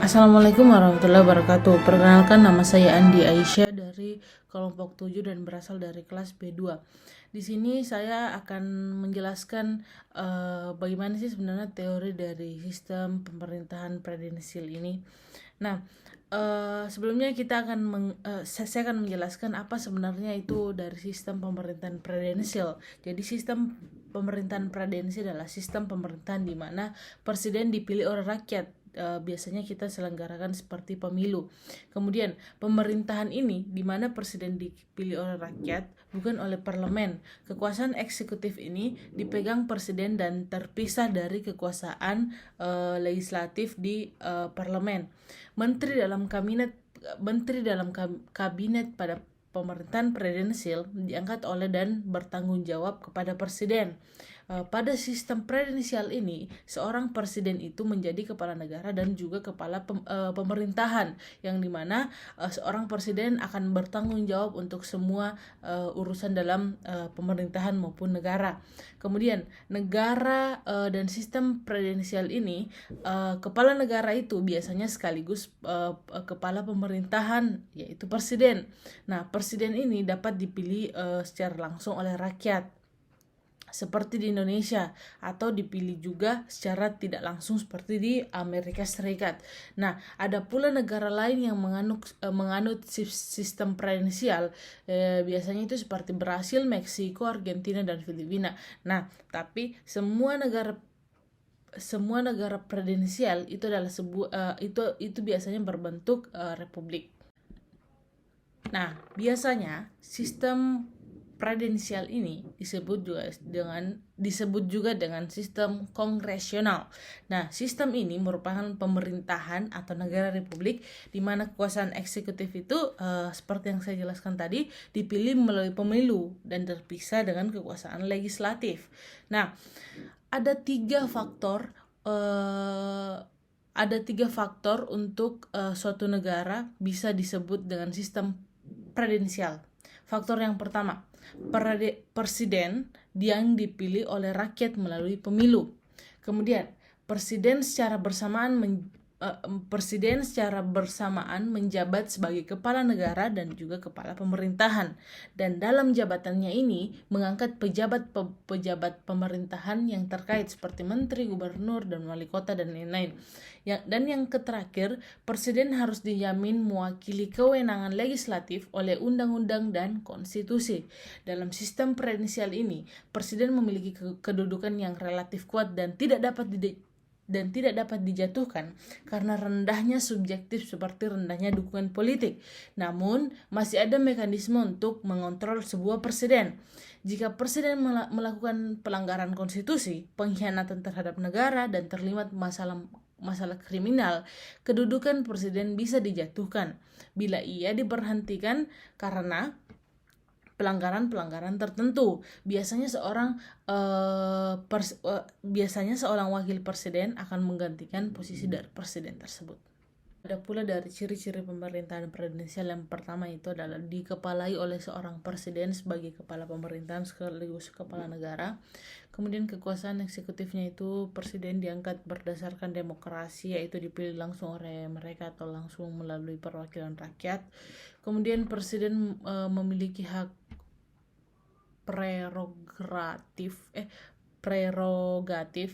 Assalamualaikum warahmatullahi wabarakatuh. Perkenalkan, nama saya Andi Aisyah dari kelompok 7 dan berasal dari kelas B2. Di sini saya akan menjelaskan bagaimana sih sebenarnya teori dari sistem pemerintahan presidensial ini. Nah, sebelumnya saya akan menjelaskan apa sebenarnya itu dari sistem pemerintahan presidensial. Jadi sistem pemerintahan presidensial adalah sistem pemerintahan di mana presiden dipilih oleh rakyat. Biasanya kita selenggarakan seperti pemilu. Kemudian pemerintahan ini di mana presiden dipilih oleh rakyat, bukan oleh parlemen. Kekuasaan eksekutif ini dipegang presiden dan terpisah dari kekuasaan legislatif di parlemen. Menteri dalam kabinet pada pemerintahan presidensial diangkat oleh dan bertanggung jawab kepada presiden. Pada sistem presidensial ini, seorang presiden itu menjadi kepala negara dan juga kepala pemerintahan, yang dimana seorang presiden akan bertanggung jawab untuk semua urusan dalam pemerintahan maupun negara. Kemudian negara dan sistem presidensial ini, kepala negara itu biasanya sekaligus kepala pemerintahan, yaitu presiden. Nah, presiden ini dapat dipilih secara langsung oleh rakyat seperti di Indonesia, atau dipilih juga secara tidak langsung seperti di Amerika Serikat. Nah, ada pula negara lain yang menganut sistem presidensial, biasanya itu seperti Brasil, Meksiko, Argentina, dan Filipina. Nah, tapi semua negara presidensial itu adalah itu biasanya berbentuk republik. Nah, biasanya sistem presidensial ini disebut juga dengan sistem kongresional. Nah, sistem ini merupakan pemerintahan atau negara republik di mana kekuasaan eksekutif itu seperti yang saya jelaskan tadi dipilih melalui pemilu dan terpisah dengan kekuasaan legislatif. Nah, ada tiga faktor untuk suatu negara bisa disebut dengan sistem presidensial. Faktor yang pertama, presiden yang dipilih oleh rakyat melalui pemilu. Kemudian, presiden secara bersamaan menjabat sebagai kepala negara dan juga kepala pemerintahan, dan dalam jabatannya ini mengangkat pejabat pemerintahan yang terkait seperti menteri, gubernur, dan wali kota dan lain-lain. Dan yang terakhir, presiden harus dijamin mewakili kewenangan legislatif oleh undang-undang dan konstitusi. Dalam sistem presidensial ini, presiden memiliki kedudukan yang relatif kuat dan tidak dapat dijatuhkan karena rendahnya subjektif seperti rendahnya dukungan politik. Namun, masih ada mekanisme untuk mengontrol sebuah presiden. Jika presiden melakukan pelanggaran konstitusi, pengkhianatan terhadap negara, dan terlibat masalah kriminal, kedudukan presiden bisa dijatuhkan bila ia diberhentikan karena pelanggaran tertentu. Biasanya seorang wakil presiden akan menggantikan posisi dari presiden tersebut. Ada pula dari ciri-ciri pemerintahan presidensial. Yang pertama itu adalah dikepalai oleh seorang presiden sebagai kepala pemerintahan sekaligus kepala negara. Kemudian kekuasaan eksekutifnya itu presiden diangkat berdasarkan demokrasi, yaitu dipilih langsung oleh mereka atau langsung melalui perwakilan rakyat. Kemudian presiden memiliki hak prerogatif,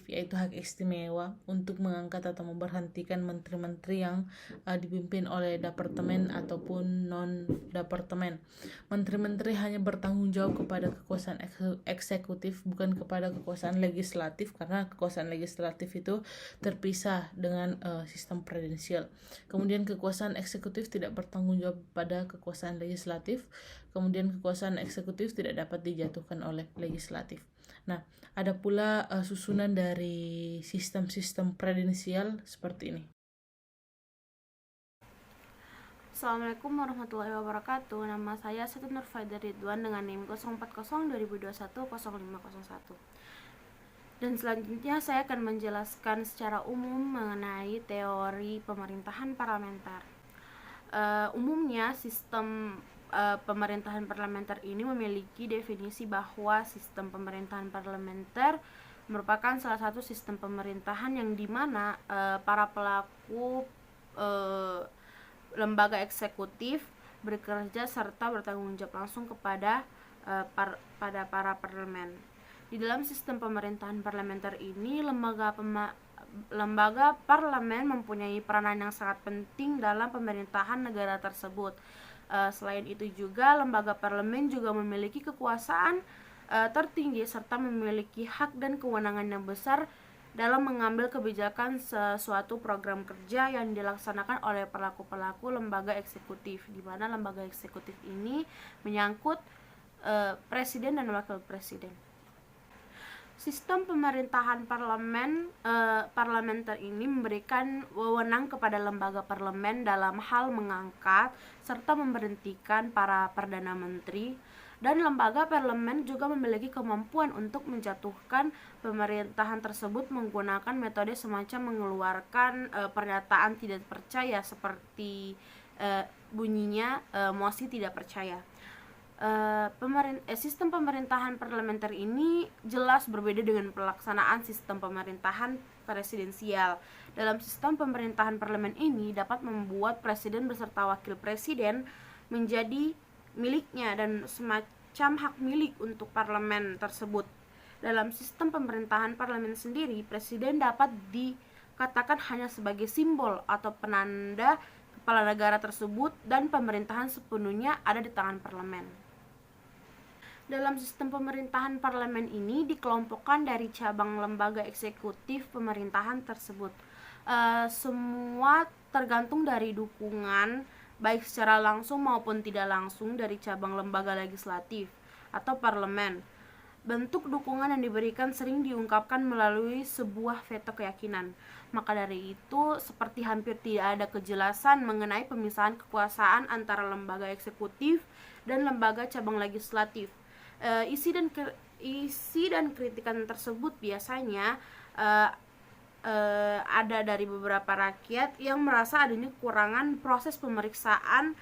yaitu hak istimewa untuk mengangkat atau memberhentikan menteri-menteri yang dipimpin oleh departemen ataupun non-departemen. Menteri-menteri hanya bertanggung jawab kepada kekuasaan eksekutif, bukan kepada kekuasaan legislatif, karena kekuasaan legislatif itu terpisah dengan sistem presidensial. Kemudian kekuasaan eksekutif tidak bertanggung jawab pada kekuasaan legislatif. Kemudian kekuasaan eksekutif tidak dapat dijatuhkan oleh legislatif. Nah, ada pula susunan dari sistem-sistem presidensial seperti ini. Assalamualaikum warahmatullahi wabarakatuh. Nama saya Siti Nurfaida Ridwan dengan NIM 040-2021-0501. Dan selanjutnya saya akan menjelaskan secara umum mengenai teori pemerintahan parlementer. Umumnya sistem pemerintahan parlementer ini memiliki definisi bahwa sistem pemerintahan parlementer merupakan salah satu sistem pemerintahan yang dimana para pelaku lembaga eksekutif bekerja serta bertanggung jawab langsung kepada pada para parlemen. Di dalam sistem pemerintahan parlementer ini, lembaga parlemen mempunyai peranan yang sangat penting dalam pemerintahan negara tersebut. Selain itu juga, lembaga parlemen juga memiliki kekuasaan tertinggi serta memiliki hak dan kewenangan yang besar dalam mengambil kebijakan sesuatu program kerja yang dilaksanakan oleh pelaku-pelaku lembaga eksekutif, di mana lembaga eksekutif ini menyangkut presiden dan wakil presiden. Sistem pemerintahan parlementer ini memberikan wewenang kepada lembaga parlemen dalam hal mengangkat serta memberhentikan para perdana menteri, dan lembaga parlemen juga memiliki kemampuan untuk menjatuhkan pemerintahan tersebut menggunakan metode semacam mengeluarkan pernyataan tidak percaya seperti bunyinya mosi tidak percaya. Sistem pemerintahan parlementer ini jelas berbeda dengan pelaksanaan sistem pemerintahan presidensial. Dalam sistem pemerintahan parlemen ini dapat membuat presiden beserta wakil presiden menjadi miliknya dan semacam hak milik untuk parlemen tersebut. Dalam sistem pemerintahan parlemen sendiri, presiden dapat dikatakan hanya sebagai simbol atau penanda kepala negara tersebut, dan pemerintahan sepenuhnya ada di tangan parlemen. Dalam sistem pemerintahan parlemen ini dikelompokkan dari cabang lembaga eksekutif pemerintahan tersebut. Semua tergantung dari dukungan baik secara langsung maupun tidak langsung dari cabang lembaga legislatif atau parlemen. Bentuk dukungan yang diberikan sering diungkapkan melalui sebuah veto keyakinan. Maka dari itu, seperti hampir tidak ada kejelasan mengenai pemisahan kekuasaan antara lembaga eksekutif dan lembaga cabang legislatif. Isi dan kritikan tersebut biasanya ada dari beberapa rakyat yang merasa adanya kekurangan proses pemeriksaan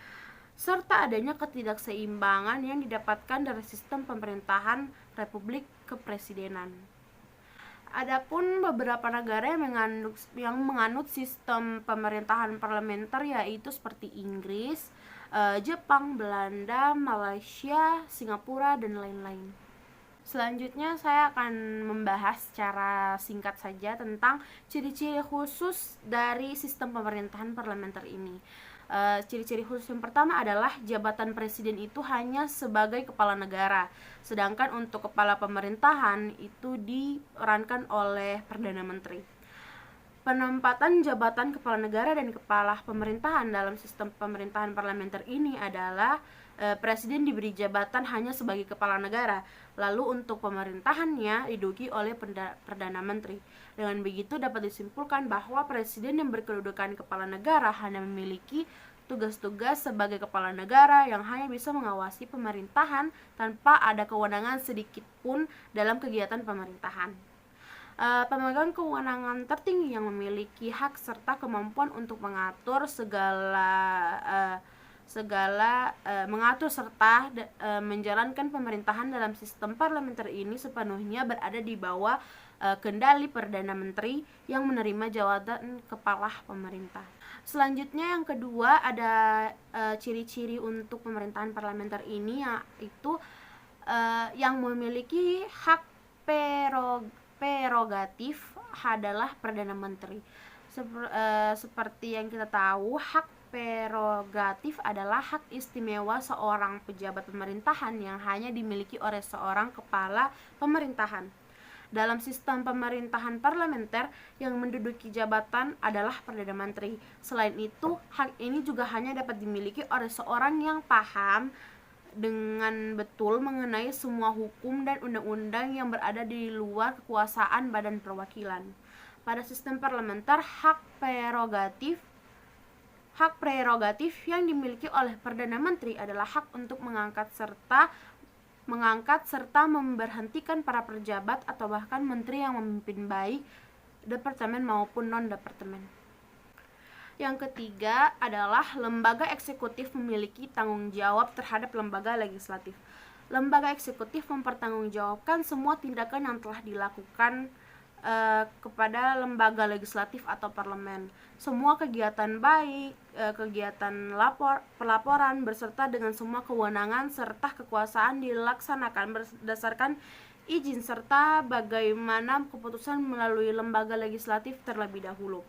serta adanya ketidakseimbangan yang didapatkan dari sistem pemerintahan Republik Kepresidenan. Adapun beberapa negara yang menganut sistem pemerintahan parlementer yaitu seperti Inggris, Jepang, Belanda, Malaysia, Singapura, dan lain-lain. Selanjutnya saya akan membahas secara singkat saja tentang ciri-ciri khusus dari sistem pemerintahan parlementer ini. Ciri-ciri khusus yang pertama adalah jabatan presiden itu hanya sebagai kepala negara, sedangkan untuk kepala pemerintahan itu diperankan oleh Perdana Menteri. Penempatan jabatan kepala negara dan kepala pemerintahan dalam sistem pemerintahan parlementer ini adalah presiden diberi jabatan hanya sebagai kepala negara, lalu untuk pemerintahannya diduduki oleh Perdana Menteri. Dengan begitu dapat disimpulkan bahwa presiden yang berkedudukan kepala negara hanya memiliki tugas-tugas sebagai kepala negara yang hanya bisa mengawasi pemerintahan tanpa ada kewenangan sedikit pun dalam kegiatan pemerintahan. Pemegang kewenangan tertinggi yang memiliki hak serta kemampuan untuk mengatur mengatur serta menjalankan pemerintahan dalam sistem parlementer ini sepenuhnya berada di bawah kendali Perdana Menteri yang menerima jabatan kepala pemerintah. Selanjutnya yang kedua ada ciri-ciri untuk pemerintahan parlementer ini, yaitu yang memiliki hak prerogatif adalah Perdana Menteri. Seperti yang kita tahu, hak prerogatif adalah hak istimewa seorang pejabat pemerintahan yang hanya dimiliki oleh seorang kepala pemerintahan. Dalam sistem pemerintahan parlementer, yang menduduki jabatan adalah Perdana Menteri. Selain itu, hak ini juga hanya dapat dimiliki oleh seorang yang paham dengan betul mengenai semua hukum dan undang-undang yang berada di luar kekuasaan badan perwakilan. Pada sistem parlementer, hak prerogatif yang dimiliki oleh Perdana Menteri adalah hak untuk mengangkat serta memberhentikan para pejabat atau bahkan menteri yang memimpin baik departemen maupun non-departemen. Yang ketiga adalah lembaga eksekutif memiliki tanggung jawab terhadap lembaga legislatif. Lembaga eksekutif mempertanggungjawabkan semua tindakan yang telah dilakukan kepada lembaga legislatif atau parlemen. Semua kegiatan baik, kegiatan pelaporan beserta dengan semua kewenangan serta kekuasaan dilaksanakan berdasarkan izin serta bagaimana keputusan melalui lembaga legislatif terlebih dahulu.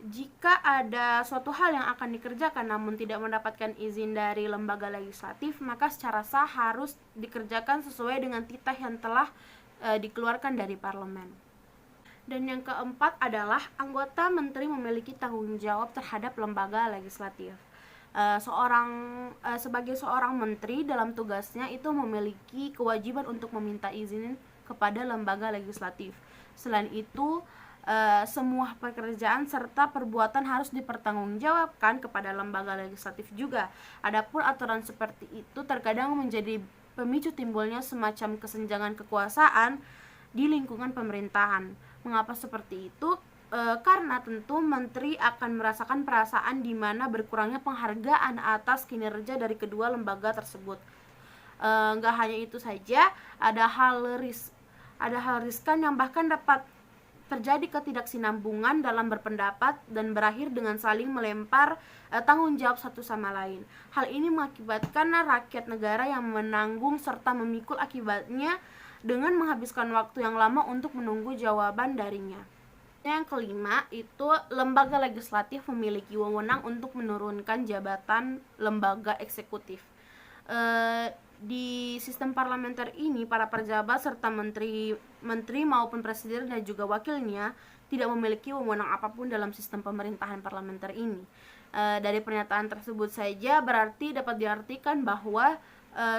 Jika ada suatu hal yang akan dikerjakan namun tidak mendapatkan izin dari lembaga legislatif, maka secara sah harus dikerjakan sesuai dengan titah yang telah dikeluarkan dari parlemen. Dan yang keempat adalah anggota menteri memiliki tanggung jawab terhadap lembaga legislatif. Sebagai seorang menteri dalam tugasnya itu memiliki kewajiban untuk meminta izin kepada lembaga legislatif. Selain itu, semua pekerjaan serta perbuatan harus dipertanggungjawabkan kepada lembaga legislatif juga. Adapun aturan seperti itu terkadang menjadi pemicu timbulnya semacam kesenjangan kekuasaan di lingkungan pemerintahan. Mengapa seperti itu? Karena tentu menteri akan merasakan perasaan di mana berkurangnya penghargaan atas kinerja dari kedua lembaga tersebut. Nggak hanya itu saja, ada hal riskan yang bahkan dapat terjadi ketidaksinambungan dalam berpendapat dan berakhir dengan saling melempar tanggung jawab satu sama lain. Hal ini mengakibatkan rakyat negara yang menanggung serta memikul akibatnya dengan menghabiskan waktu yang lama untuk menunggu jawaban darinya. Yang kelima, itu lembaga legislatif memiliki wewenang untuk menurunkan jabatan lembaga eksekutif. Di sistem parlementer ini, para pejabat serta menteri maupun presiden dan juga wakilnya tidak memiliki wewenang apapun dalam sistem pemerintahan parlementer ini. Dari pernyataan tersebut saja berarti dapat diartikan bahwa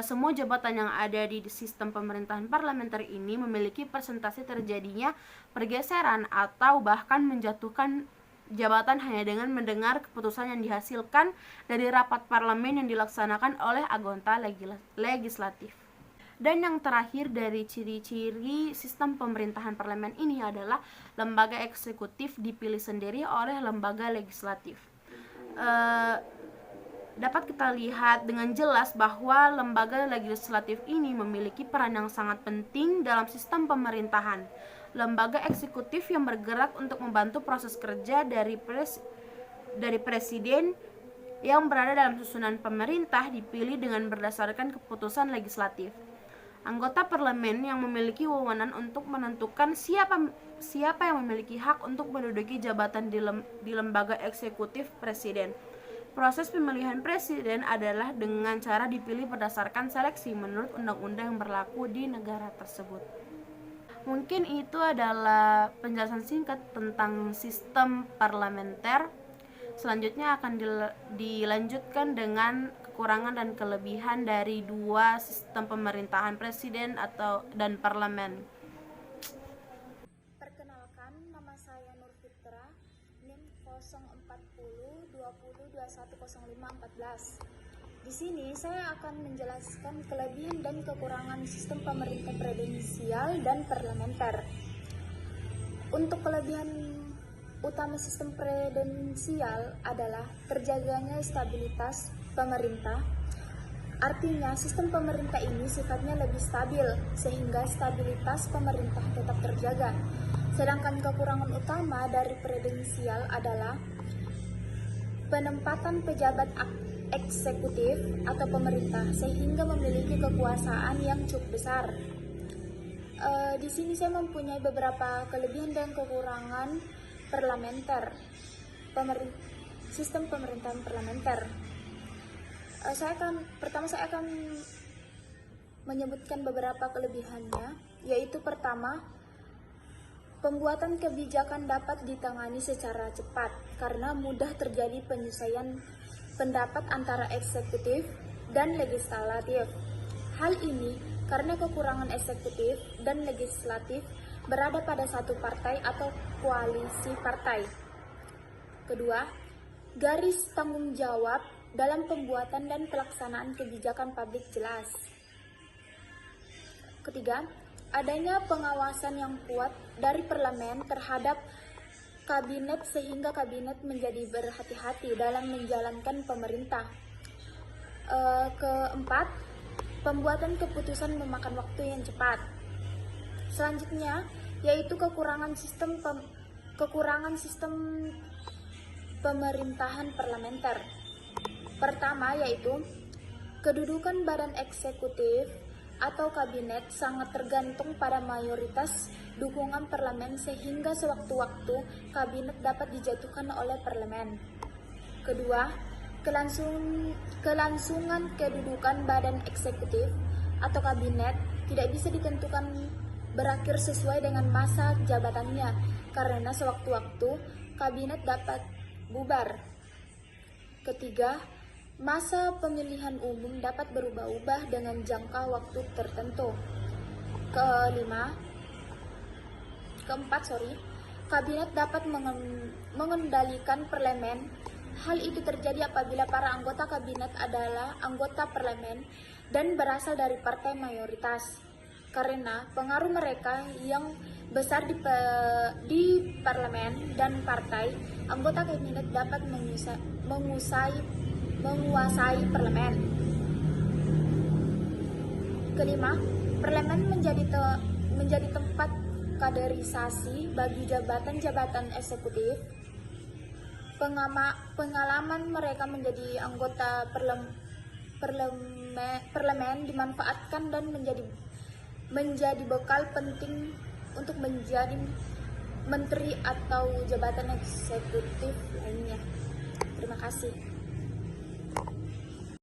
semua jabatan yang ada di sistem pemerintahan parlementer ini memiliki persentase terjadinya pergeseran atau bahkan menjatuhkan jabatan hanya dengan mendengar keputusan yang dihasilkan dari rapat parlemen yang dilaksanakan oleh anggota legislatif. Dan yang terakhir dari ciri-ciri sistem pemerintahan parlemen ini adalah lembaga eksekutif dipilih sendiri oleh lembaga legislatif. Dapat kita lihat dengan jelas bahwa lembaga legislatif ini memiliki peran yang sangat penting dalam sistem pemerintahan. Lembaga eksekutif yang bergerak untuk membantu proses kerja dari presiden yang berada dalam susunan pemerintah dipilih dengan berdasarkan keputusan legislatif. Anggota parlemen yang memiliki wewenang untuk menentukan siapa yang memiliki hak untuk menduduki jabatan di lembaga eksekutif presiden. Proses pemilihan presiden adalah dengan cara dipilih berdasarkan seleksi menurut undang-undang yang berlaku di negara tersebut. Mungkin itu adalah penjelasan singkat tentang sistem parlementer. Selanjutnya akan dilanjutkan dengan kekurangan dan kelebihan dari dua sistem pemerintahan presiden dan parlemen. Perkenalkan, nama saya Nur Fitra, NIM 04020210514. Di sini saya akan menjelaskan kelebihan dan kekurangan sistem pemerintah presidensial dan parlementer. Untuk kelebihan utama sistem presidensial adalah terjaganya stabilitas pemerintah. Artinya, sistem pemerintah ini sifatnya lebih stabil, sehingga stabilitas pemerintah tetap terjaga. Sedangkan kekurangan utama dari presidensial adalah penempatan pejabat eksekutif atau pemerintah, sehingga memiliki kekuasaan yang cukup besar. Di sini saya mempunyai beberapa kelebihan dan kekurangan sistem pemerintahan parlementer. Saya akan menyebutkan beberapa kelebihannya, yaitu pertama, pembuatan kebijakan dapat ditangani secara cepat karena mudah terjadi penyesuaian pendapat antara eksekutif dan legislatif. Hal ini karena kekurangan eksekutif dan legislatif berada pada satu partai atau koalisi partai. Kedua, garis tanggung jawab dalam pembuatan dan pelaksanaan kebijakan publik jelas. Ketiga, adanya pengawasan yang kuat dari parlemen terhadap kabinet sehingga kabinet menjadi berhati-hati dalam menjalankan pemerintah. Keempat, pembuatan keputusan memakan waktu yang cepat. Selanjutnya, yaitu kekurangan sistem pemerintahan parlementer. Pertama yaitu kedudukan badan eksekutif atau kabinet sangat tergantung pada mayoritas dukungan parlemen sehingga sewaktu-waktu kabinet dapat dijatuhkan oleh parlemen. Kedua, kelangsungan kedudukan badan eksekutif atau kabinet tidak bisa ditentukan berakhir sesuai dengan masa jabatannya karena sewaktu-waktu kabinet dapat bubar. Ketiga, masa pemilihan umum dapat berubah-ubah dengan jangka waktu tertentu. Keempat, kabinet dapat mengendalikan parlemen. Hal itu terjadi apabila para anggota kabinet adalah anggota parlemen dan berasal dari partai mayoritas. Karena pengaruh mereka yang besar di parlemen dan partai, anggota kabinet dapat menguasai parlemen. Kelima, parlemen menjadi tempat kaderisasi bagi jabatan-jabatan eksekutif. Pengalaman mereka menjadi anggota parlemen dimanfaatkan dan menjadi bekal penting untuk menjadi menteri atau jabatan eksekutif lainnya. Terima kasih.